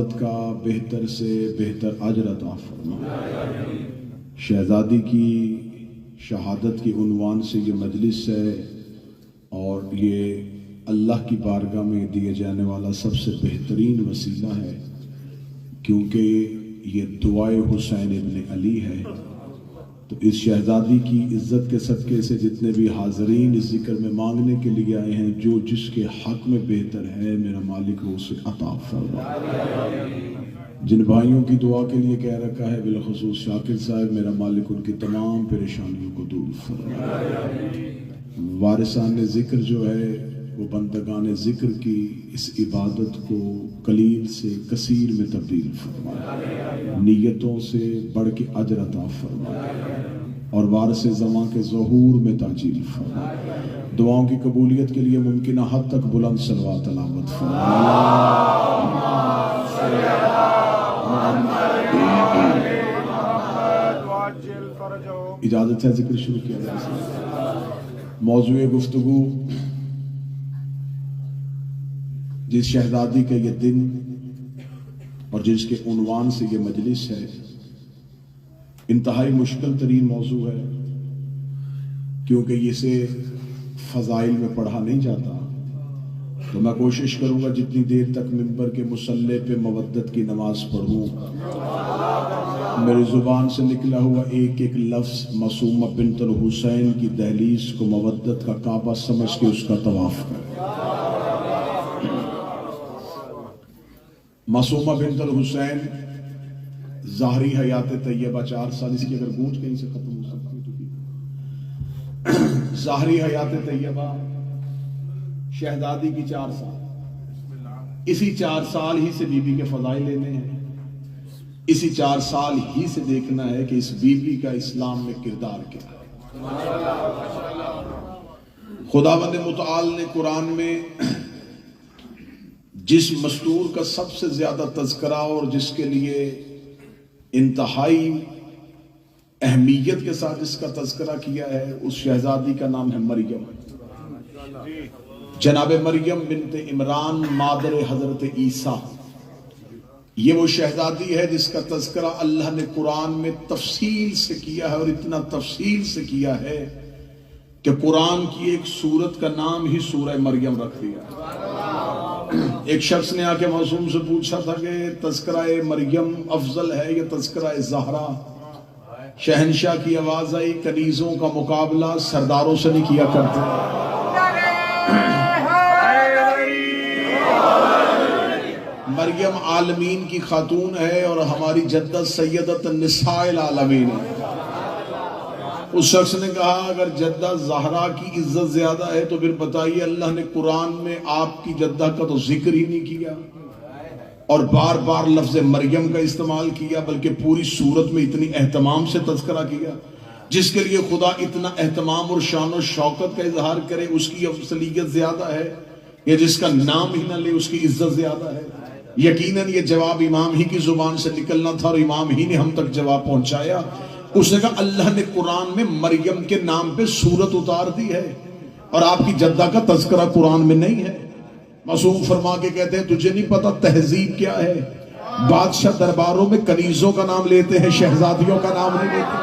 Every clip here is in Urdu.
عبادت کا بہتر سے بہتر اجر عطا فرما۔ شہزادی کی شہادت کے عنوان سے یہ مجلس ہے اور یہ اللہ کی بارگاہ میں دیے جانے والا سب سے بہترین وسیلہ ہے، کیونکہ یہ دعائے حسین ابن علی ہے۔ تو اس شہزادی کی عزت کے صدقے سے جتنے بھی حاضرین اس ذکر میں مانگنے کے لیے آئے ہیں، جو جس کے حق میں بہتر ہے میرا مالک وہ اسے عطا فرما۔ جن بھائیوں کی دعا کے لیے کہہ رکھا ہے، بالخصوص شاکر صاحب، میرا مالک ان کی تمام پریشانیوں کو دور فرما۔ وارثان ذکر جو ہے وہ بندگان ذکر کی اس عبادت کو قلیل سے کثیر میں تبدیل فرما، نیتوں سے بڑھ کے اجر عطا فرما اور وارث زماں کے ظہور میں تاجیل فرما۔ دعاؤں کی قبولیت کے لیے ممکنہ حد تک بلند صلوات تلاوت فرما۔ اجازت ہے ذکر شروع کیا جائے۔ موضوع گفتگو جس شہزادی کے یہ دن اور جس کے عنوان سے یہ مجلس ہے، انتہائی مشکل ترین موضوع ہے، کیونکہ اسے فضائل میں پڑھا نہیں جاتا۔ تو میں کوشش کروں گا جتنی دیر تک ممبر کے مصلی پہ مودت کی نماز پڑھوں، میری زبان سے نکلا ہوا ایک ایک لفظ معصومہ بنت الحسین کی دہلیز کو مودت کا کعبہ سمجھ کے اس کا طواف کرے۔ معصومہ بنت الحسین ظاہری حیات طیبہ 4 سال، اس کی اگر گونج کہیں سے ختم ہو سکتی ہے تو کی ظاہری حیات طیبہ شہزادی کی 4 سال، اسی 4 سال ہی سے بی بی کے فضائل لینے ہیں، اسی 4 سال ہی سے دیکھنا ہے کہ اس بی بی کا اسلام میں کردار کیا ہے۔ خداوند متعال نے قرآن میں جس مستور کا سب سے زیادہ تذکرہ اور جس کے لیے انتہائی اہمیت کے ساتھ اس کا تذکرہ کیا ہے، اس شہزادی کا نام ہے مریم، جناب مریم بنت عمران مادر حضرت عیسیٰ۔ یہ وہ شہزادی ہے جس کا تذکرہ اللہ نے قرآن میں تفصیل سے کیا ہے، اور اتنا تفصیل سے کیا ہے کہ قرآن کی ایک سورت کا نام ہی سورہ مریم رکھ دیا۔ ایک شخص نے آ کے معصوم سے پوچھا تھا کہ تذکرہ مریم افضل ہے یا تذکرہ زہرا؟ شہنشاہ کی آواز آئی، کنیزوں کا مقابلہ سرداروں سے نہیں کیا کرتے۔ مریم عالمین کی خاتون ہے اور ہماری جدہ سیدت النساء العالمین ہے۔ اس شخص نے کہا اگر جدہ زہرا کی عزت زیادہ ہے تو پھر بتائیے اللہ نے قرآن میں آپ کی جدہ کا تو ذکر ہی نہیں کیا اور بار بار لفظ مریم کا استعمال کیا، بلکہ پوری سورت میں اتنی اہتمام سے تذکرہ کیا۔ جس کے لیے خدا اتنا اہتمام اور شان و شوکت کا اظہار کرے، اس کی افضلیت زیادہ ہے یا جس کا نام ہی نہ لے اس کی عزت زیادہ ہے؟ یقیناً یہ جواب امام ہی کی زبان سے نکلنا تھا اور امام ہی نے ہم تک جواب پہنچایا۔ اس نے کہا اللہ نے قرآن میں مریم کے نام پہ سورت اتار دی ہے اور آپ کی جدہ کا تذکرہ قرآن میں نہیں ہے۔ معصوم فرما کے کہتے ہیں تجھے نہیں پتا تہذیب کیا ہے؟ بادشاہ درباروں میں کنیزوں کا نام لیتے ہیں، شہزادیوں کا نام نہیں لیتے۔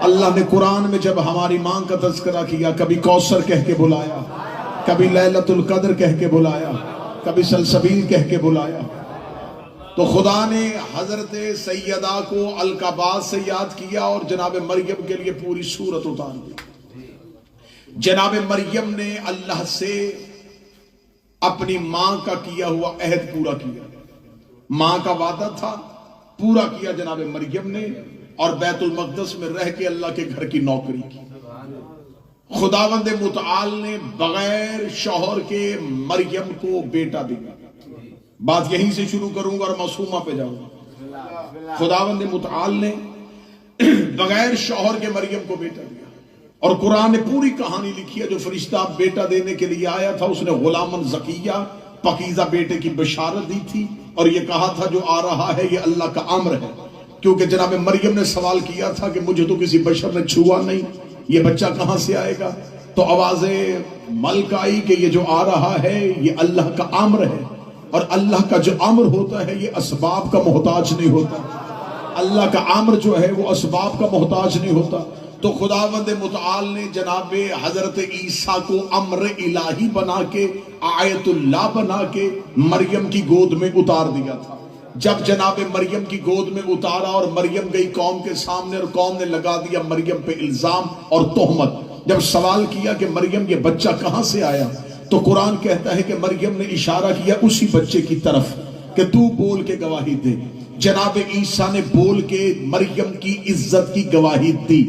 اللہ نے قرآن میں جب ہماری ماں کا تذکرہ کیا، کبھی کوثر کہہ کے بلایا، کبھی لیلۃ القدر کہہ کے بلایا، کبھی سلسبیل کہہ کے بلایا، تو خدا نے حضرت سیدہ کو القابات سے یاد کیا اور جناب مریم کے لیے پوری سورت اتار دی۔ جناب مریم نے اللہ سے اپنی ماں کا کیا ہوا عہد پورا کیا، ماں کا وعدہ تھا پورا کیا جناب مریم نے، اور بیت المقدس میں رہ کے اللہ کے گھر کی نوکری کی۔ خداوند متعال نے بغیر شوہر کے مریم کو بیٹا دیا۔ بات یہیں سے شروع کروں گا اور معصومہ پہ جاؤں گا۔ خداوند متعال نے بغیر شوہر کے مریم کو بیٹا دیا، اور قرآن نے پوری کہانی لکھی ہے۔ جو فرشتہ بیٹا دینے کے لیے آیا تھا اس نے غلامن زکیہ پاکیزہ بیٹے کی بشارت دی تھی، اور یہ کہا تھا جو آ رہا ہے یہ اللہ کا امر ہے، کیونکہ جناب مریم نے سوال کیا تھا کہ مجھے تو کسی بشر نے چھوا نہیں، یہ بچہ کہاں سے آئے گا؟ تو آواز ملک آئی کہ یہ جو آ رہا ہے یہ اللہ کا امر ہے۔ اور اللہ کا جو امر ہوتا ہے یہ اسباب کا محتاج نہیں ہوتا. اللہ کا امر جو ہے وہ اسباب کا محتاج نہیں ہوتا. تو خداوند متعال نے جناب حضرت عیسیٰ کو امر الہی بنا کے آیت اللہ بنا کے مریم کی گود میں اتار دیا تھا. جب جناب مریم کی گود میں اتارا اور مریم گئی قوم کے سامنے اور قوم نے لگا دیا مریم پہ الزام اور تہمت. جب سوال کیا کہ مریم یہ بچہ کہاں سے آیا تو قرآن کہتا ہے کہ مریم نے اشارہ کیا اسی بچے کی طرف کہ تو بول کے گواہی دے. جناب عیسیٰ نے بول کے مریم کی عزت کی گواہی دی,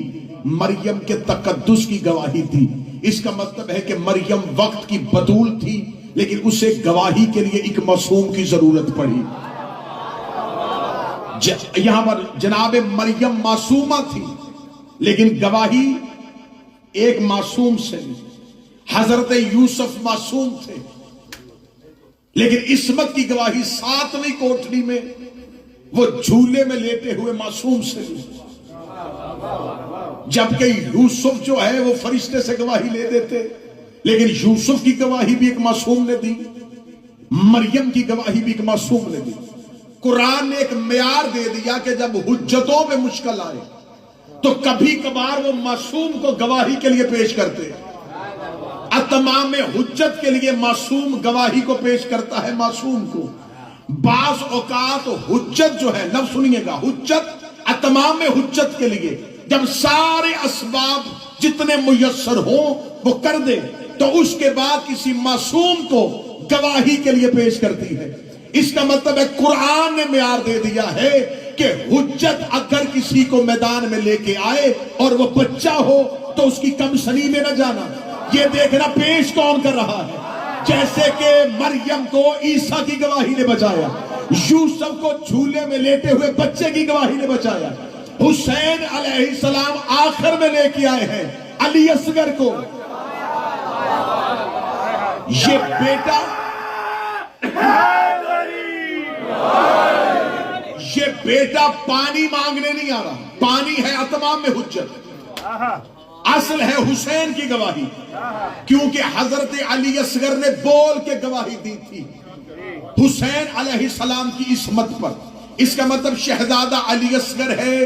مریم کے تقدس کی گواہی دی. اس کا مطلب ہے کہ مریم وقت کی بطول تھی لیکن اسے گواہی کے لیے ایک معصوم کی ضرورت پڑی. یہاں پر جناب مریم معصومہ تھی لیکن گواہی ایک معصوم سے نہیں. حضرت یوسف معصوم تھے لیکن عصمت کی گواہی 7ویں کوٹھڑی میں وہ جھولے میں لیٹے ہوئے معصوم سے نہیں. جبکہ یوسف جو ہے وہ فرشتے سے گواہی لے دیتے لیکن یوسف کی گواہی بھی ایک معصوم نے دی, مریم کی گواہی بھی ایک معصوم نے دی. قرآن نے ایک معیار دے دیا کہ جب حجتوں میں مشکل آئے تو کبھی کبھار وہ معصوم کو گواہی کے لیے پیش کرتے. اتمام حجت کے لیے معصوم گواہی کو پیش کرتا ہے معصوم کو. بعض اوقات حجت جو ہے, لفظ سنیے گا, حجت اتمام حجت کے لیے جب سارے اسباب جتنے میسر ہوں وہ کر دے تو اس کے بعد کسی معصوم کو گواہی کے لیے پیش کرتی ہے. اس کا مطلب ہے قرآن نے معیار دے دیا ہے کہ حجت اگر کسی کو میدان میں لے کے آئے اور وہ بچہ ہو تو اس کی کم سنی میں نہ جانا, یہ دیکھنا پیش کون کر رہا ہے. جیسے کہ مریم کو عیسیٰ کی گواہی نے بچایا, یوسف کو جھولے میں لیٹے ہوئے بچے کی گواہی نے بچایا, حسین علیہ السلام آخر میں لے کے آئے ہیں علی اصغر کو. یہ بیٹا پانی مانگنے نہیں آ رہا, پانی ہے اتمام میں حجت, اصل ہے حسین کی گواہی, کیونکہ حضرت علی اصغر نے بول کے گواہی دی تھی حسین علیہ السلام کی عصمت پر. اس کا مطلب شہزادہ علی اصغر ہے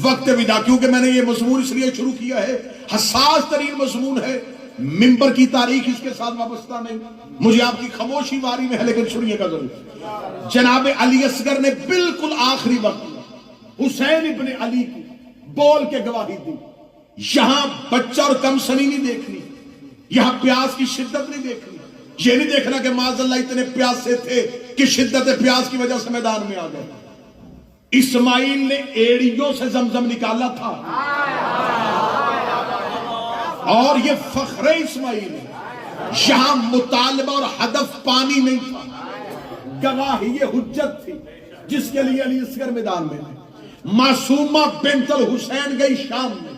وقت ودا. کیونکہ میں نے یہ مضمون اس لیے شروع کیا ہے, حساس ترین مضمون ہے, ممبر کی تاریخ اس کے ساتھ وابستہ نہیں, مجھے آپ کی خاموشی واری میں ہے لیکن سنیے گا ضرور. جناب علی اصغر نے بالکل آخری وقت حسین ابن علی کی بول کے گواہی دی. یہاں بچہ اور کم سنی نہیں دیکھنی, یہاں پیاس کی شدت نہیں دیکھنی, یہ نہیں دیکھنا کہ معاذ اللہ اتنے پیاسے تھے کہ شدت پیاس کی وجہ سے میدان میں آ گئے. اسماعیل نے ایڑیوں سے زمزم نکالا تھا اور یہ فخر اسماعیل ہے. یہاں مطالبہ اور ہدف پانی نہیں تھا, گواہی یہ حجت تھی جس کے لیے علی اصغر میدان میں تھے. معصومہ بنت الحسین گئی شام میں,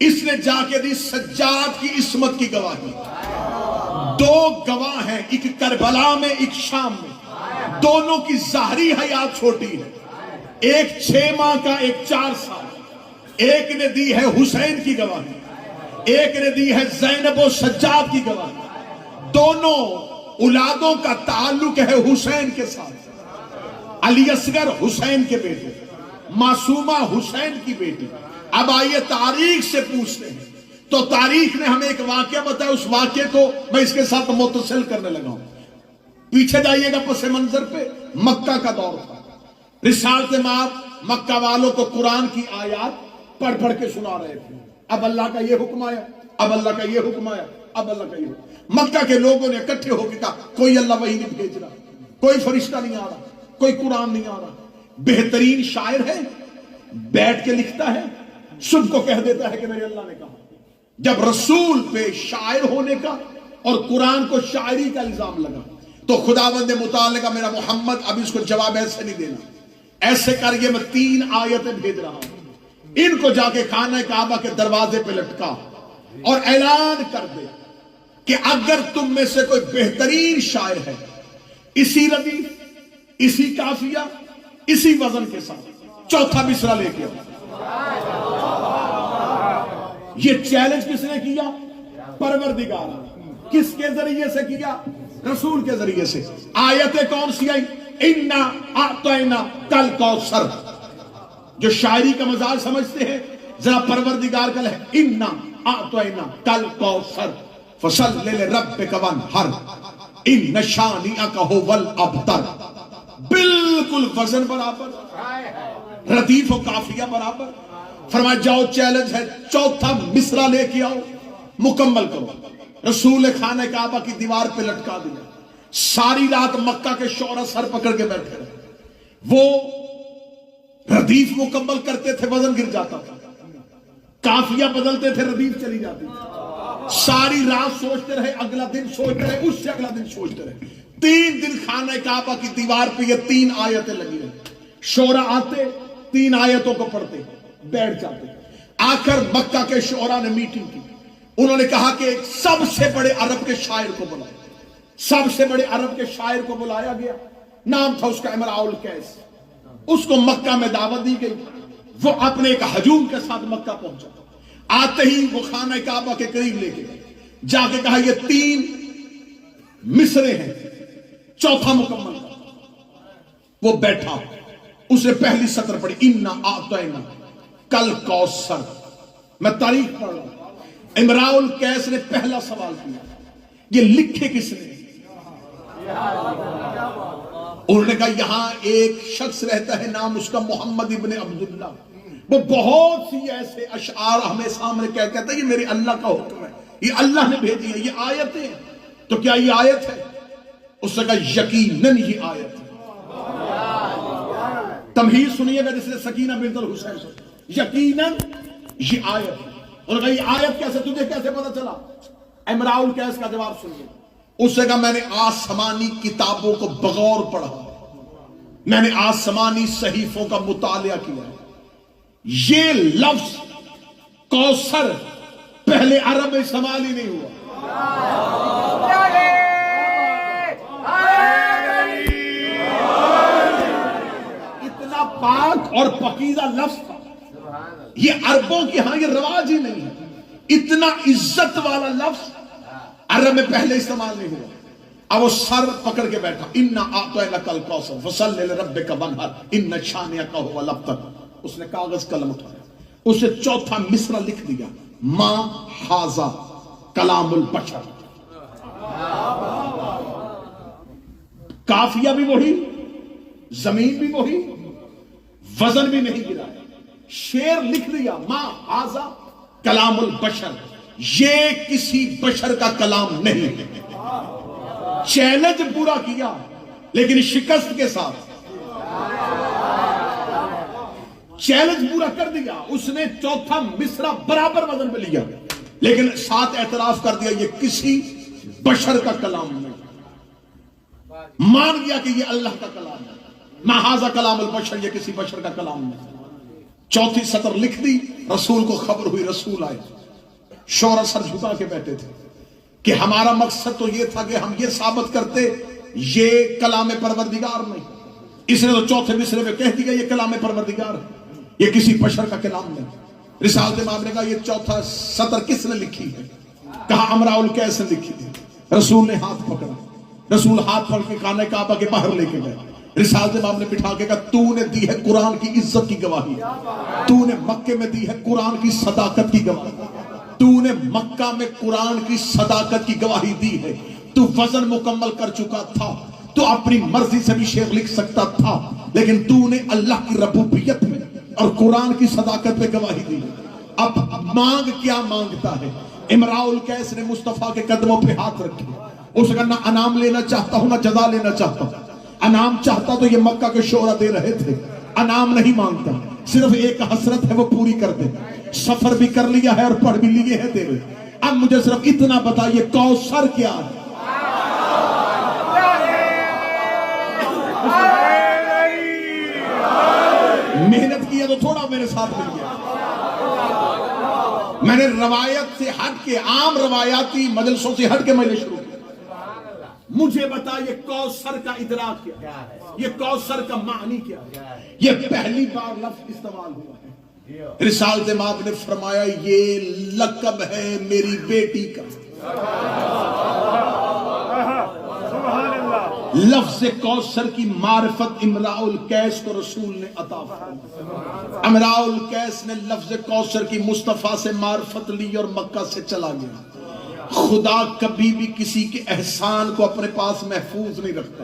اس نے جا کے دی سجاد کی عصمت کی گواہی. 2 گواہ ہیں, ایک کربلا میں ایک شام میں, دونوں کی ظاہری حیات چھوٹی ہے, ایک 6 ماہ کا ایک 4 سال. ایک نے دی ہے حسین کی گواہی, ایک نے دی ہے زینب و سجاد کی گواہی. دونوں اولادوں کا تعلق ہے حسین کے ساتھ. علی اصغر حسین کے بیٹے, معصومہ حسین کی بیٹی. اب آئیے تاریخ سے پوچھتے ہیں تو تاریخ نے ہمیں ایک واقعہ بتایا, اس واقعے کو میں اس کے ساتھ متصل کرنے لگا ہوں. پیچھے جائیے گا پس منظر پہ, مکہ کا دور تھا. رسالت مآب مکہ والوں کو قرآن کی آیات پڑھ پڑھ کے سنا رہے تھے. اب اللہ کا یہ حکم آیا, اب اللہ کا یہ حکم آیا, اب اللہ کا یہ حکم. مکہ کے لوگوں نے اکٹھے ہو کے کہا کوئی اللہ وحی نہیں بھیج رہا, کوئی فرشتہ نہیں آ رہا, کوئی قرآن نہیں آ رہا. بہترین شاعر ہے, بیٹھ کے لکھتا ہے, صبح کو کہہ دیتا ہے کہ میرے اللہ نے کہا. جب رسول پہ شاعر ہونے کا اور قرآن کو شاعری کا الزام لگا تو خداوند متعال نے کہا میرا محمد اب اس کو جواب ایسے نہیں دینا, ایسے کر. یہ میں 3 آیتیں بھیج رہا ہوں, ان کو جا کے خانہ کعبہ کے دروازے پہ لٹکا اور اعلان کر دے کہ اگر تم میں سے کوئی بہترین شاعر ہے, اسی ردیف, اسی قافیہ, اسی وزن کے ساتھ 4تھا مصرع لے کے آؤ. یہ چیلنج کس نے کیا؟ پروردگار. کس کے ذریعے سے کیا؟ رسول کے ذریعے سے. آیتیں کون سی آئی؟ اِنَّا أَعْطَيْنَا كَالْكَوْثَرَ. جو شاعری کا مزاج سمجھتے ہیں ذرا پروردگار کا ہے اِنَّا أَعْطَيْنَا كَالْكَوْثَرَ فَصَلِّ لِرَبِّكَ وَانْحَرْ إِنَّ شَانِئَكَ هُوَ الْأَبْتَرُ. بالکل وزن برابر، ردیف و قافیہ برابر. فرمایا جاؤ چیلنج ہے، چوتھا مصرع لے کے آؤ، مکمل کرو. رسول نے خانہ کعبہ کی دیوار پہ لٹکا دیا. ساری رات مکہ کے شعراء سر پکڑ کے بیٹھے رہے. وہ ردیف مکمل کرتے تھے، وزن گر جاتا تھا. قافیہ بدلتے تھے، ردیف چلی جاتی تھی. ساری رات سوچتے رہے، اگلا دن سوچتے رہے، اس سے اگلا دن سوچتے رہے. 3 دن خانہ کعبہ کی دیوار پہ یہ 3 آیتیں لگی رہی. شعراء آتے 3 آیتوں کو پڑھتے بیٹھ جاتے. آخر مکہ کے شعراء نے میٹنگ کی. انہوں نے کہا کہ سب سے بڑے عرب کے شاعر کو بلایا. سب سے بڑے عرب کے شاعر کو بلایا گیا. نام تھا اس کا امراء القیس. اس کو مکہ میں دعوت دی گئی. وہ اپنے ایک ہجوم کے ساتھ مکہ پہنچا. آتے ہی وہ خانہ کعبہ کے قریب لے کے جا کے کہا یہ 3 مصرے ہیں، چوتھا مکمل کر. وہ بیٹھا، اس نے پہلی سطر پڑھی اِنَّا أَعْطَيْنَا كَالْكَوْثَرَ. میں تاریخ پڑھ رہا ہوں. امراء القیس نے پہلا سوال کیا یہ لکھے کس نے؟ انہوں نے کہا یہاں ایک شخص رہتا ہے، نام اس کا محمد ابن عبداللہ. وہ بہت سی ایسے اشعار ہمیں سامنے کہتا ہے یہ میرے اللہ کا حکم ہے، یہ اللہ نے بھیجی ہے، یہ آیتیں. تو کیا یہ آیت ہے؟ اس نے کہا یقیناً یہ آیت ہے. تمہید سنیے گا جس نے سکینہ بنت الحسین سے، یقیناً یہ آیت ہے. انہوں نے کہا یہ آیت کیسے، تجھے کیسے پتا چلا؟ امراء القیس کا جواب سنیے. اس نے کہا میں نے آسمانی کتابوں کو بغور پڑھا، میں نے آسمانی صحیفوں کا مطالعہ کیا. یہ لفظ کوثر پہلے عرب میں استعمال ہی نہیں ہوا. اتنا پاک اور پاکیزہ لفظ تھا. یہ عربوں کی ہاں یہ رواج ہی نہیں ہے. اتنا عزت والا لفظ عرب میں پہلے استعمال نہیں ہوا. اب وہ سر پکڑ کے بیٹھا اِنَّا أَعْطَيْنَاكَ الْكَوْثَرَ فَصَلِّ لِرَبِّكَ وَانْحَرْ إِنَّ شَانِئَكَ هُوَ الْأَبْتَرُ. اس نے کاغذ قلم اٹھایا، اسے چوتھا مصرع لکھ دیا ما ھذا کلام البشر. قافیہ بھی وہی، زمین بھی وہی، وزن بھی نہیں گرا. شعر لکھ دیا ما ھذا کلام البشر، یہ کسی بشر کا کلام نہیں ہے. چیلنج پورا کیا لیکن شکست کے ساتھ. چیلنج پورا کر دیا. اس نے چوتھا مصرع برابر وزن پہ لیا لیکن ساتھ اعتراف کر دیا یہ کسی بشر کا کلام نہیں. مان گیا کہ یہ اللہ کا کلام ہے. ما ھذا کلام البشر، یہ کسی بشر کا کلام نہیں. چوتھی سطر لکھ دی. رسول کو خبر ہوئی، رسول آئے. شعراء سر جھکا کے بیٹھے تھے کہ ہمارا مقصد تو یہ تھا کہ ہم یہ ثابت کرتے یہ کلام پروردگار نہیں. اس نے تو چوتھے مصرے میں کہہ دیا یہ کلام پروردگار ہے، یہ کسی بشر کا کلام نہیں. رسالت امام نے کہا یہ چوتھا سطر کس نے لکھی ہے؟ کہا امراء القیس نے لکھی ہے. رسول نے ہاتھ پکڑا. رسول ہاتھ پکڑ کے خانہ کعبہ کے باہر لے کے گئے. رسالت امام نے بٹھا کے کہا تو نے دی ہے قرآن کی عزت کی گواہی، تو نے مکے میں دی ہے قرآن کی صداقت کی گواہی، تو نے مکہ میں قرآن کی صداقت کی گواہی دی ہے. تو وزن مکمل کر چکا تھا، تو اپنی مرضی سے بھی شعر لکھ سکتا تھا لیکن تو نے اللہ کی ربوبیت میں اور قرآن کی صداقت پہ گواہی دی. اب مانگ کیا مانگتا ہے؟ امراء القیس نے مصطفیٰ کے قدموں پہ ہاتھ رکھے. اس نے کہا نہ انعام لینا چاہتا ہوں نہ جزا لینا چاہتا ہوں. انعام چاہتا تو یہ مکہ کے شعراء دے رہے تھے، انعام نہیں مانگتا. صرف ایک حسرت ہے وہ پوری کر دے. سفر بھی کر لیا ہے اور پڑھ بھی لیے ہیں تیرے. اب مجھے صرف اتنا بتائیے کوثر کیا ہے؟ محنت کی ہے تو تھوڑا میرے ساتھ مل گیا. میں نے روایت سے ہٹ کے، عام روایاتی مجلسوں سے ہٹ کے میں نے شروع کیا. مجھے بتائیے کوثر کا ادراک کیا ہے؟ یہ کوثر کا معنی کیا ہے؟ یہ پہلی بار لفظ استعمال ہوا ہے. رسالت امام نے فرمایا یہ لقب ہے میری بیٹی کا. لفظ کوثر کی معرفت امراء القیس کو رسول نے عطا فرمائی. امراء القیس نے لفظ کوثر کی مصطفیٰ سے معرفت لی اور مکہ سے چلا گیا. خدا کبھی بھی کسی کے احسان کو اپنے پاس محفوظ نہیں رکھتا.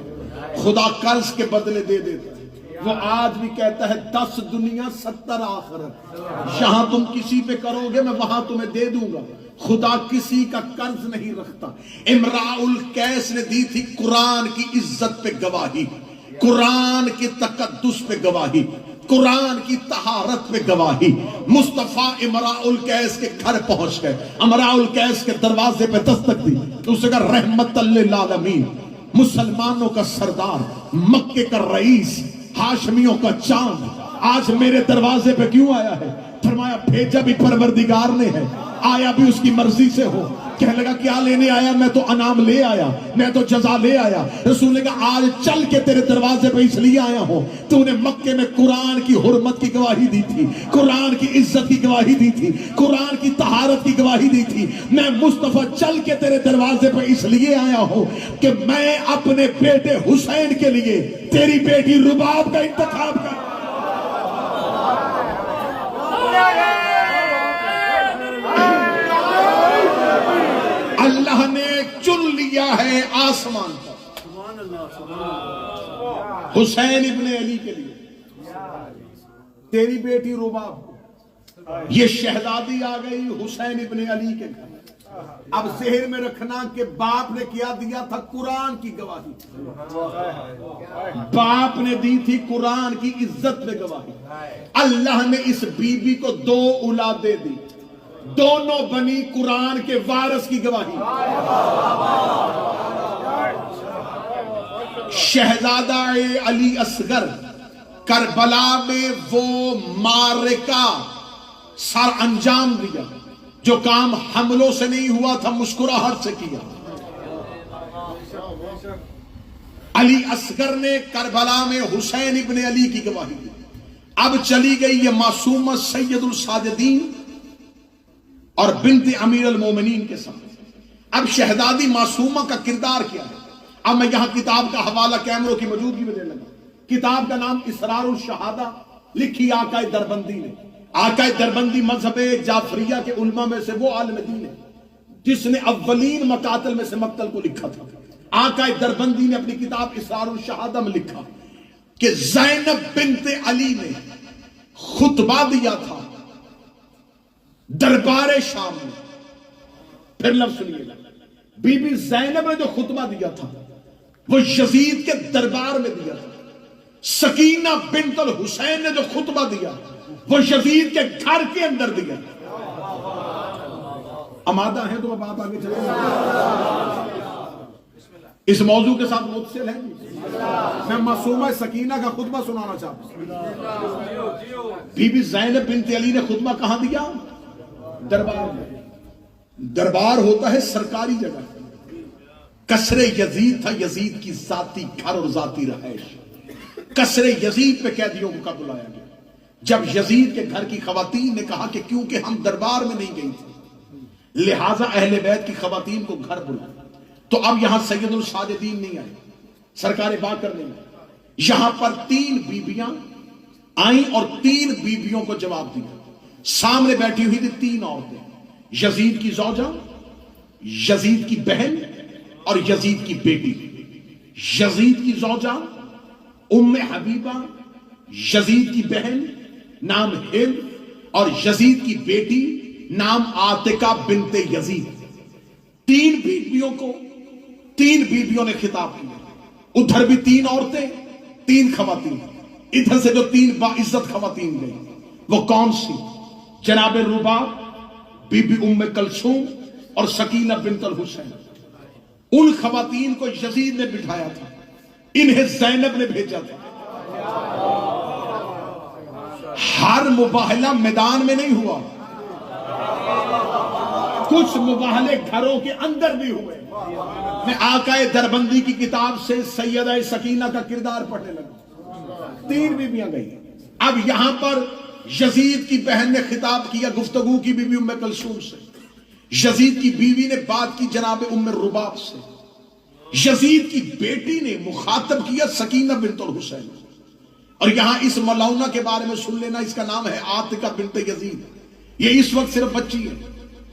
خدا قرض کے بدلے دے دیتا ہے. وہ آج بھی کہتا ہے 10 دنیا 70 آخرت. یہاں تم کسی پہ کرو گے میں وہاں تمہیں دے دوں گا. خدا کسی کا قرض نہیں رکھتا. امراء القیس نے دی تھی قرآن کی عزت پہ گواہی, قرآن کی تقدس پہ گواہی, قرآن کی طہارت پہ گواہی. مصطفیٰ امراء القیس کے گھر پہنچ گئے, امراء القیس کے دروازے پہ دستک دی. اس نے کہا رحمت للعالمین, مسلمانوں کا سردار, مکے کا رئیس, ہاشمیوں کا چاند, آج میرے دروازے پہ کیوں آیا ہے؟ فرمایا بھیجا بھی پروردگار نے ہے, آیا بھی اس کی مرضی سے ہو. کہنے لگا کیا لینے آیا؟ میں تو انعام لے آیا, میں تو جزا لے آیا. رسول نے کہا آج چل کے تیرے دروازے پہ اس لیے آیا ہوں, تو نے مکے میں قرآن کی حرمت کی گواہی دی تھی, قرآن کی عزت کی گواہی دی تھی, قرآن کی طہارت کی گواہی دی تھی. میں مصطفیٰ چل کے تیرے دروازے پہ اس لیے آیا ہوں کہ میں اپنے بیٹے حسین کے لیے تیری بیٹی رباب کا انتخاب کر. اللہ نے چن لیا ہے آسمان پر حسین ابن علی کے لیے تیری بیٹی رباب. یہ شہزادی آ گئی حسین ابن علی کے گھر. اب ذہن میں رکھنا کہ باپ نے کیا دیا تھا؟ قرآن کی گواہی. باپ نے دی تھی قرآن کی عزت میں گواہی. اللہ نے اس بی بی کو 2 اولادیں دی, دونوں بنی قرآن کے وارث کی گواہی. شہزادہ علی اصغر کربلا میں وہ معرکہ سر انجام دیا جو کام حملوں سے نہیں ہوا تھا, مسکراہٹ سے کیا. علی اصغر نے کربلا میں حسین ابن علی کی گواہی دی. اب چلی گئی یہ معصومہ سید الساجدین اور بنت امیر المومنین کے ساتھ. اب شہزادی معصومہ کا کردار کیا ہے؟ اب میں یہاں کتاب کا حوالہ کیمروں کی موجودگی میں دینے لگا. کتاب کا نام اسرار الشہادہ, لکھی آقا دربندی نے. آقا دربندی مذہب جعفریہ کے علماء میں سے وہ عالم دین ہے جس نے اولین مقاتل میں سے مقتل کو لکھا تھا. آقا دربندی نے اپنی کتاب اسرار الشہادہ میں لکھا کہ زینب بنت علی نے خطبہ دیا تھا دربار شام میں. پھر لفظ سنیے گا, بی بی زینب نے جو خطبہ دیا تھا وہ یزید کے دربار میں دیا تھا. سکینہ بنت الحسین نے جو خطبہ دیا وہ یزید کے گھر کے اندر دیا. آمادہ ہیں تو اب آپ آگے چلیں گے. اس موضوع کے ساتھ متصل ہیں. میں معصومہ سکینہ کا خطبہ سنانا چاہتا ہوں. بی بی زینب بنت علی نے خطبہ کہاں دیا؟ دربار میں. دربار ہوتا ہے سرکاری جگہ. قصر یزید تھا, یزید کی ذاتی گھر اور ذاتی رہائش. قصر یزید پہ قیدیوں کو کب بلایا گیا؟ جب یزید کے گھر کی خواتین نے کہا کہ کیونکہ ہم دربار میں نہیں گئی تھی لہٰذا اہل بیت کی خواتین کو گھر بلایا. تو اب یہاں سید الساجدین نہیں آئے, سرکار باقر نہیں آئے. یہاں پر 3 بیبیاں آئیں اور 3 بیبیوں کو جواب دیا. سامنے بیٹھی ہوئی تھی 3 عورتیں, یزید کی زوجہ, یزید کی بہن اور یزید کی بیٹی. یزید کی زوجہ ام حبیبہ, یزید کی بہن نام ہند اور یزید کی بیٹی نام عاتکہ بنت یزید. 3 بیبیوں کو 3 بیبیوں نے خطاب کیا. ادھر بھی 3 عورتیں 3 خواتین, ادھر سے جو 3 باعزت خواتین گئی وہ کون سی؟ جناب رباب, بی بی ام کلثوم اور سکینہ بنت الحسین. ان خواتین کو یزید نے بٹھایا تھا, انہیں زینب نے بھیجا تھا. ہر مباہلہ میدان میں نہیں ہوا, کچھ مباہلے گھروں کے اندر بھی ہوئے. میں آقا دربندی کی کتاب سے سیدہ سکینہ کا کردار پڑھنے لگا. 3 بیویاں گئی. اب یہاں پر یزید کی بہن نے خطاب کیا, گفتگو کی بی بی ام کلثوم سے. یزید کی بیوی نے بات کی جناب ام رباب سے. یزید کی بیٹی نے مخاطب کیا سکینہ بنت الحسین. اور یہاں اس ملعونہ کے بارے میں سن لینا، اس کا نام ہے عاتکہ بنت یزید. یہ اس وقت صرف بچی ہے،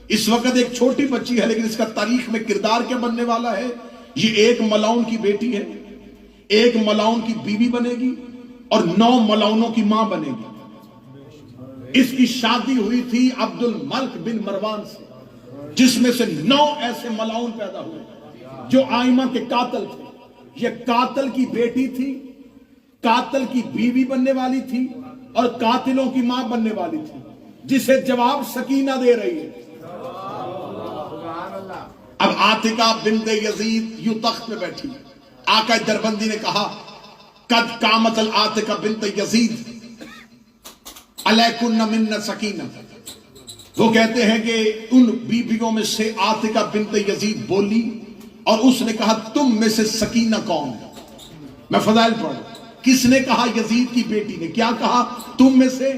اس وقت ایک چھوٹی بچی ہے، لیکن اس کا تاریخ میں کردار کیا بننے والا ہے. یہ ایک ملعون کی بیٹی ہے، ایک ملعون کی بیوی بنے گی اور 9 ملعونوں کی ماں بنے گی. اس کی شادی ہوئی تھی عبد الملک بن مروان سے، جس میں سے 9 ایسے ملعون پیدا ہوئے جو آئمہ کے قاتل تھے. یہ قاتل کی بیٹی تھی، قاتل کی بیوی بننے والی تھی اور قاتلوں کی ماں بننے والی تھی، جسے جواب سکینہ دے رہی ہے. اب عاتکہ بنت یزید یوں تخت پہ بیٹھی، آقا دربندی نے کہا قد قامت العاتکہ بنت یزید علیکن من سکینہ. وہ کہتے ہیں کہ ان بیویوں میں سے عاتکہ بنت یزید بولی اور اس نے کہا تم میں سے سکینہ کون ہے. میں فضائل پڑھ، کس نے کہا؟ یزید کی بیٹی نے. کیا کہا؟ تم میں سے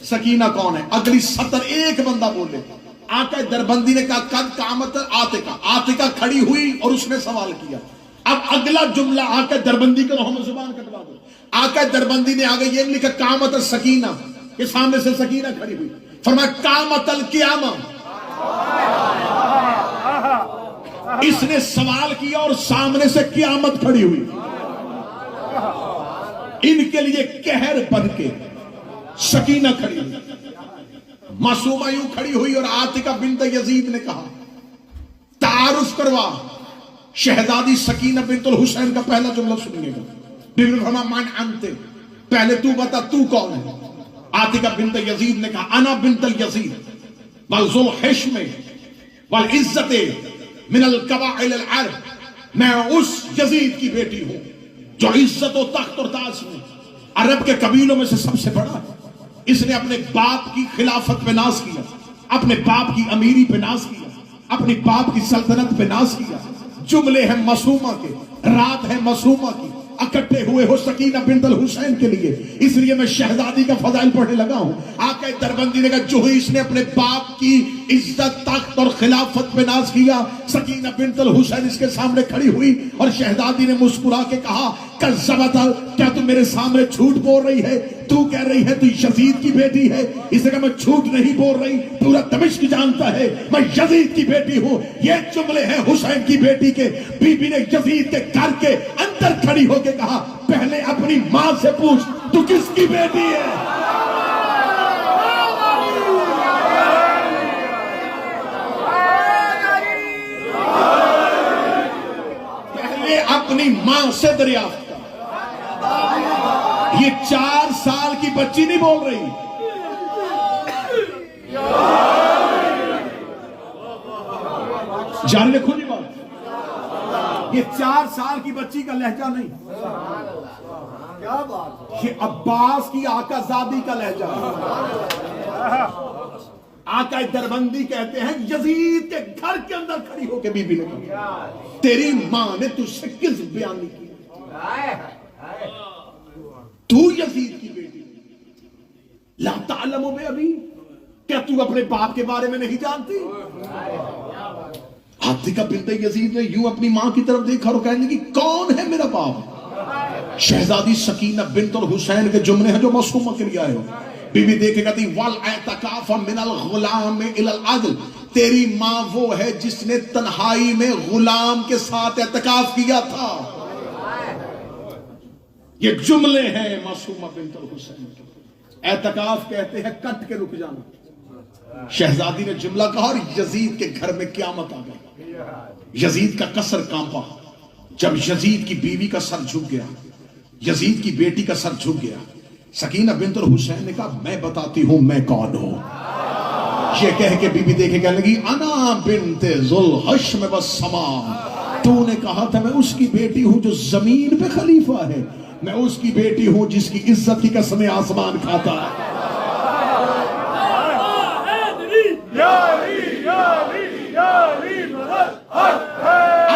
سکینہ کون ہے. اگلی سطر ایک بندہ بولے. آقا دربندی نے کہا قد قامت عاتکہ. عاتکہ کھڑی ہوئی اور اس نے سوال کیا. اب اگلا جملہ آقا دربندی کے روح میں زبان کٹوا دو. آقا دربندی نے آگے یہ لکھا قامت السکینہ، کہ سامنے سے سکینہ کھڑی ہوئی. فرمایا قامت القیامہ. اس نے سوال کیا اور سامنے سے قیامت کھڑی ہوئی. ان کے لیے قہر بن کے سکینہ کھڑی ہوئی. معصومہ یوں کھڑی ہوئی اور عاتکہ بنت یزید نے کہا تعارف کروا. شہزادی سکینہ بنت الحسین کا پہلا جملہ سنیے گا. بیوی نے فرمایا من انت، پہلے تو بتا تو کون ہے. عاتکہ بنت یزید نے کہا انا بنت الیزید والذو الحشم والعزت من القبائل العرب. میں اس یزید کی بیٹی ہوں جو عزت و تخت اور تاج میں عرب کے قبیلوں میں سے سب سے بڑا ہے. اس نے اپنے باپ کی خلافت پہ ناز کیا، اپنے باپ کی امیری پہ ناز کیا، اپنی باپ کی سلطنت پہ ناز کیا. جملے ہیں معصومہ کے، رات ہے معصومہ کی، اکٹھے ہوئے ہو سکینہ بنت الحسین کے لیے. اس لیے میں شہزادی کا فضائل پڑھنے لگا ہوں. آقا دربندی نے کہا جو ہی اس نے اپنے باپ کی عزت تخت اور خلافت پہ ناز کیا، سکینہ بنت الحسین اس کے سامنے کھڑی ہوئی اور شہزادی نے مسکرا کے کہا کذبت، کیا تم میرے سامنے جھوٹ بول رہی ہے؟ تو کہہ رہی ہے تو یزید کی بیٹی ہے. اس نے کہا میں جھوٹ نہیں بول رہی، پورا دمشق جانتا ہے میں یزید کی بیٹی ہوں. یہ جملے ہیں حسین کی بیٹی کے. بی بی نے یزید کے گھر کے اندر کھڑی ہو کے کہا پہلے اپنی ماں سے پوچھ تو کس کی بیٹی ہے. پہلے اپنی ماں سے دریافت. یہ 4 سال کی بچی نہیں بول رہی. جان لکھو جی بات، یہ 4 سال کی بچی کا لہجہ نہیں، یہ عباس کی آقا زادی کا لہجہ ہے. آقا دربندی کہتے ہیں یزید کے گھر کے اندر کھڑی ہو کے بی بی نے کہا تیری ماں نے تجھ سے کس بیانی کی؟ تو یزید کی بیٹی لا تعلم بے ابی، کیا تو اپنے باپ کے بارے میں نہیں جانتی؟ عاتکہ بنت یزید نے یوں اپنی ماں کی طرف دیکھا اور کہنے لگی کون ہے میرا باپ؟ شہزادی سکینہ بنت الحسین کے جملے ہیں جو معصومہ کے لیے آئے ہو. بی بی دیکھے کہتی والاعتکاف من الغلام الى العدل، تیری ماں وہ ہے جس نے تنہائی میں غلام کے ساتھ اعتکاف کیا تھا. یہ جملے ہیں معصومہ بنت الحسین کے. اعتکاف کہتے ہیں کٹ کے رک جانا. شہزادی نے جملہ کہا اور یزید کے گھر میں قیامت آ گئی. یزید کا قصر کانپا. جب یزید کی بیوی کا سر جھک گیا، یزید کی بیٹی کا سر جھک گیا، سکینہ بنت الحسین نے کہا میں بتاتی ہوں میں کون ہوں. یہ کہہ کے بی بی دیکھے کہنے لگی انا بنت ذوالحشم والسماء، تو نے کہا تھا میں اس کی بیٹی ہوں جو زمین پہ خلیفہ ہے، میں اس کی بیٹی ہوں جس کی عزت کی قسمیں آسمان کھاتا ہے.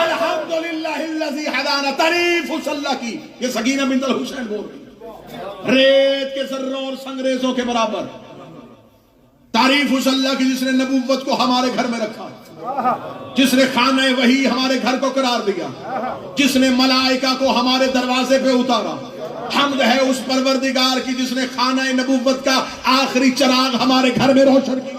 الحمدللہ الذی ہدانا. تعریف اس اللہ کی. یہ سکینہ بنت الحسین بول رہی ہے ریت کے ذروں اور سنگریزوں کے برابر. تعریف اس اللہ کی جس نے نبوت کو ہمارے گھر میں رکھا. جس نے خانہ وحی ہمارے گھر کو قرار دیا، جس نے ملائکہ کو ہمارے دروازے پہ اتارا، حمد ہے اس پروردگار کی جس نے خانہ نبوت کا آخری چراغ ہمارے گھر میں روشن کیا۔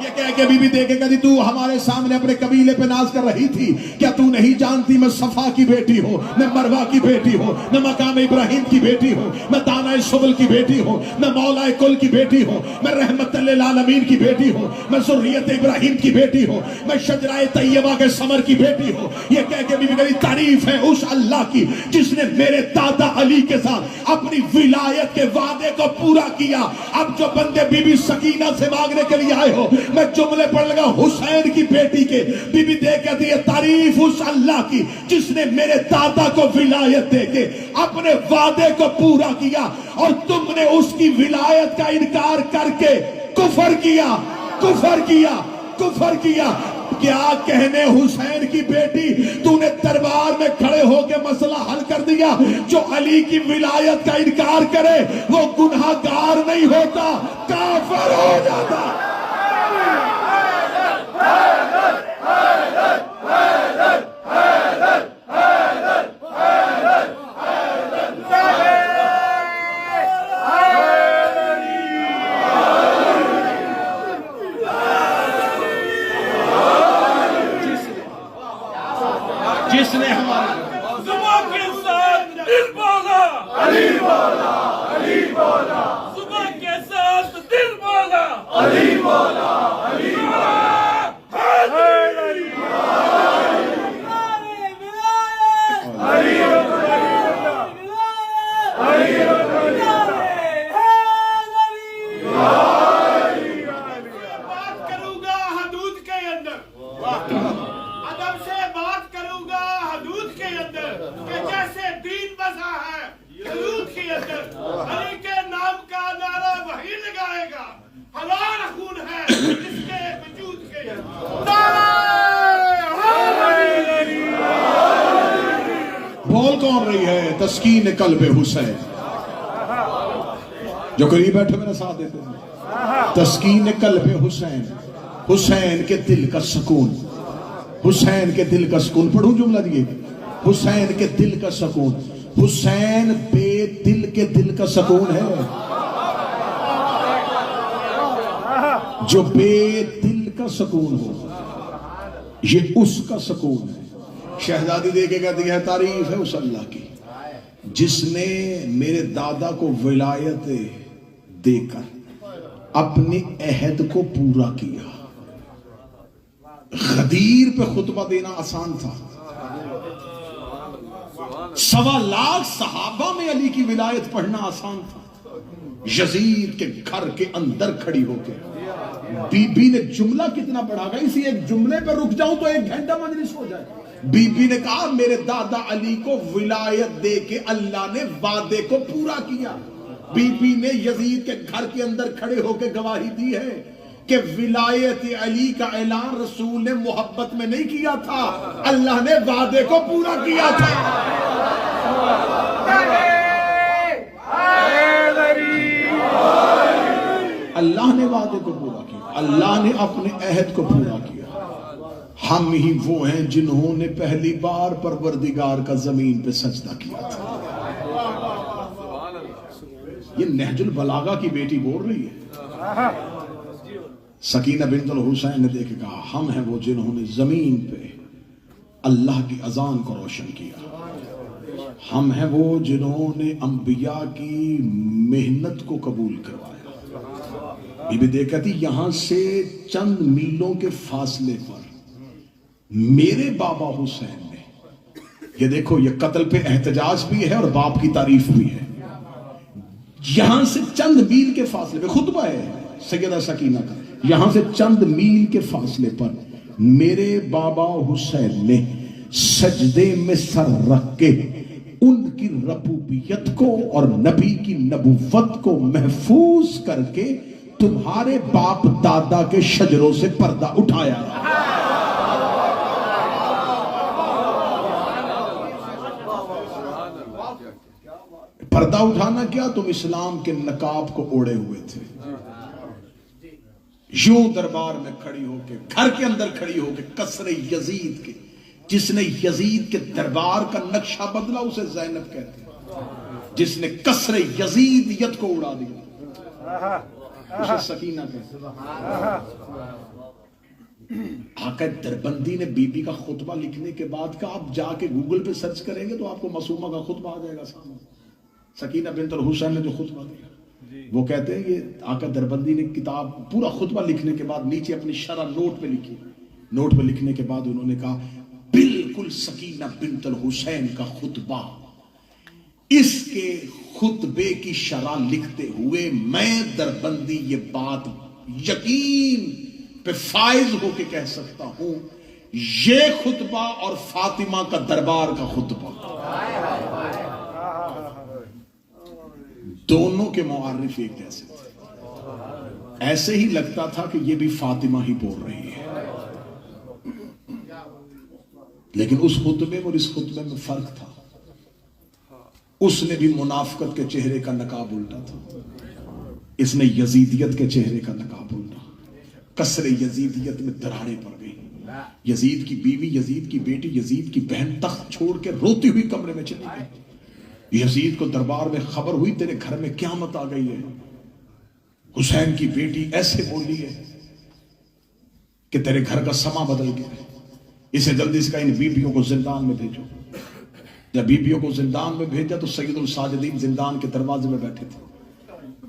یہ کہہ کے بی بی دیکھے گا تو ہمارے سامنے اپنے قبیلے پہ ناز کر رہی تھی، کیا تو نہیں جانتی میں صفا کی بیٹی ہوں، میں مروہ کی بیٹی ہوں، میں مقام ابراہیم کی بیٹی ہوں، میں دانہ سبل کی بیٹی ہوں، میں مولا کل کی بیٹی ہوں، میں رحمت للعالمین کی بیٹی ہوں، میں ذریت ابراہیم کی بیٹی ہوں، میں شجرہ طیبہ کے ثمر کی بیٹی ہوں۔ یہ کہہ کے بی بی کہی تعریف ہے اس اللہ کی جس نے میرے دادا علی کے ساتھ اپنی ولایت کے وعدے کو پورا کیا۔ اب جو بندے بی بی سکینہ سے مانگنے کے لیے آئے ہو، میں جملے پڑھ لگا حسین کی بیٹی کے، بی بی دیکھ کہتی ہے تعریف اس اللہ کی جس نے میرے دادا کو ولایت دے کے اپنے وعدے کو پورا کیا، اور تم نے اس کی ولایت کا انکار کر کے کفر کیا، کفر کیا، کفر کیا۔ کیا کہنے حسین کی بیٹی، تو نے دربار میں کھڑے ہو کے مسئلہ حل کر دیا۔ جو علی کی ولایت کا انکار کرے وہ گناہگار نہیں ہوتا، کافر ہو جاتا۔ جس نے ہمارا صبح کے ساتھ دل بولا، علی بولا، علی بولا، صبح کے ساتھ دل بولا، علی بولا، علی بولا، بات کروں گا حدود کے اندر، ادب سے بات کروں گا حدود کے اندر، کہ جیسے دین بسا ہے حدود کے اندر، علی کے نام کا نعرہ وہی لگائے گا، حلال خون ہے اس کے وجود کے اندر۔ بول کون رہی ہے؟ تسکین قلب حسین، جو قریب بیٹھے میرا ساتھ دیتے ہیں۔ تسکین قلب حسین، حسین کے دل کا سکون، حسین کے دل کا سکون۔ پڑھوں جملہ دیئے، حسین کے دل کا سکون۔ حسین بے دل کے دل کا سکون ہے، جو بے دل کا سکون ہو یہ اس کا سکون ہے۔ شہزادی دیکھے کہتی ہے تعریف ہے اس اللہ کی جس نے میرے دادا کو ولایت دے کر اپنے عہد کو پورا کیا۔ غدیر پہ خطبہ دینا آسان تھا، 1.25 لاکھ صحابہ میں علی کی ولایت پڑھنا آسان تھا۔ یزید کے گھر کے اندر کھڑی ہو کے بی بی نے جملہ کتنا پڑھا گا، اسی ایک جملے پہ رک جاؤں تو 1 گھنٹہ مجلس ہو جائے۔ بی بی نے کہا میرے دادا علی کو ولایت دے کے اللہ نے وعدے کو پورا کیا۔ بی بی نے یزید کے گھر کے اندر کھڑے ہو کے گواہی دی ہے کہ ولایت علی کا اعلان رسول نے محبت میں نہیں کیا تھا، اللہ نے وعدے کو پورا کیا تھا۔ اللہ نے وعدے کو پورا کیا، اللہ نے اپنے عہد کو پورا کیا۔ ہم ہی وہ ہیں جنہوں نے پہلی بار پروردگار کا زمین پہ سجدہ کیا تھا۔ یہ نہج البلاغہ کی بیٹی بول رہی ہے۔ سکینہ بنت الحسین نے دیکھ کے کہا ہم ہیں وہ جنہوں نے زمین پہ اللہ کی اذان کو روشن کیا، ہم ہیں وہ جنہوں نے انبیاء کی محنت کو قبول کروایا۔ بی بی دیکھتی یہاں سے چند میلوں کے فاصلے پر میرے بابا حسین نے، یہ دیکھو یہ قتل پہ احتجاج بھی ہے اور باپ کی تعریف بھی ہے، یہاں سے چند میل کے فاصلے پہ خطبہ ہے سیدہ سکینہ کا، یہاں سے چند میل کے فاصلے پر میرے بابا حسین نے سجدے میں سر رکھ کے ان کی ربوبیت کو اور نبی کی نبوت کو محفوظ کر کے تمہارے باپ دادا کے شجروں سے پردہ اٹھایا۔ پردہ اٹھانا کیا، تم اسلام کے نقاب کو اوڑے ہوئے تھے۔ یوں دربار میں کھڑی ہو کے، گھر کے اندر کھڑی ہو کے قصر یزید کے، جس نے یزید کے دربار کا نقشہ بدلا اسے زینب کہتے ہیں، جس نے قصر یزیدیت کو اڑا دیا اسے سکینہ کہتے ہیں۔ آقا دربندی نے بی بی کا خطبہ لکھنے کے بعد کا آپ جا کے گوگل پہ سرچ کریں گے تو آپ کو معصومہ کا خطبہ آ جائے گا سامنے۔ سکینہ بنت الحسین نے جو خطبہ دیا وہ کہتے ہیں یہ آقا دربندی نے کتاب پورا خطبہ لکھنے کے بعد نیچے اپنی شرح نوٹ پہ لکھی، نوٹ پہ لکھنے کے بعد انہوں نے کہا بالکل سکینہ بنت الحسین کا خطبہ، اس کے خطبے کی شرح لکھتے ہوئے میں دربندی یہ بات یقین پہ فائز ہو کے کہہ سکتا ہوں، یہ خطبہ اور فاطمہ کا دربار کا خطبہ دونوں کے معرف ایک جیسے تھے، ایسے ہی لگتا تھا کہ یہ بھی فاطمہ ہی بول رہی ہے، لیکن اس خطبے اور اس خطبے میں فرق تھا۔ اس نے بھی منافقت کے چہرے کا نقاب الٹا تھا، اس نے یزیدیت کے چہرے کا نقاب الٹا۔ قصر یزیدیت میں دراڑیں پڑ گئی، یزید کی بیوی، یزید کی بیٹی، یزید کی بہن تخت چھوڑ کے روتی ہوئی کمرے میں چلی گئی۔ یزید کو دربار میں خبر ہوئی تیرے گھر میں قیامت آ گئی ہے، حسین کی بیٹی ایسے بولی ہے کہ تیرے گھر کا سما بدل گیا ہے، اسے جلدی سے کہا ان بیبیوں کو زندان میں بھیجو۔ جب بیبیوں کو زندان میں بھیجا تو سید الساجدین زندان کے دروازے میں بیٹھے تھے۔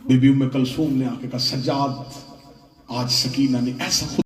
بی بی ام کلثوم نے آ کے کہا سجاد آج سکینہ نے ایسا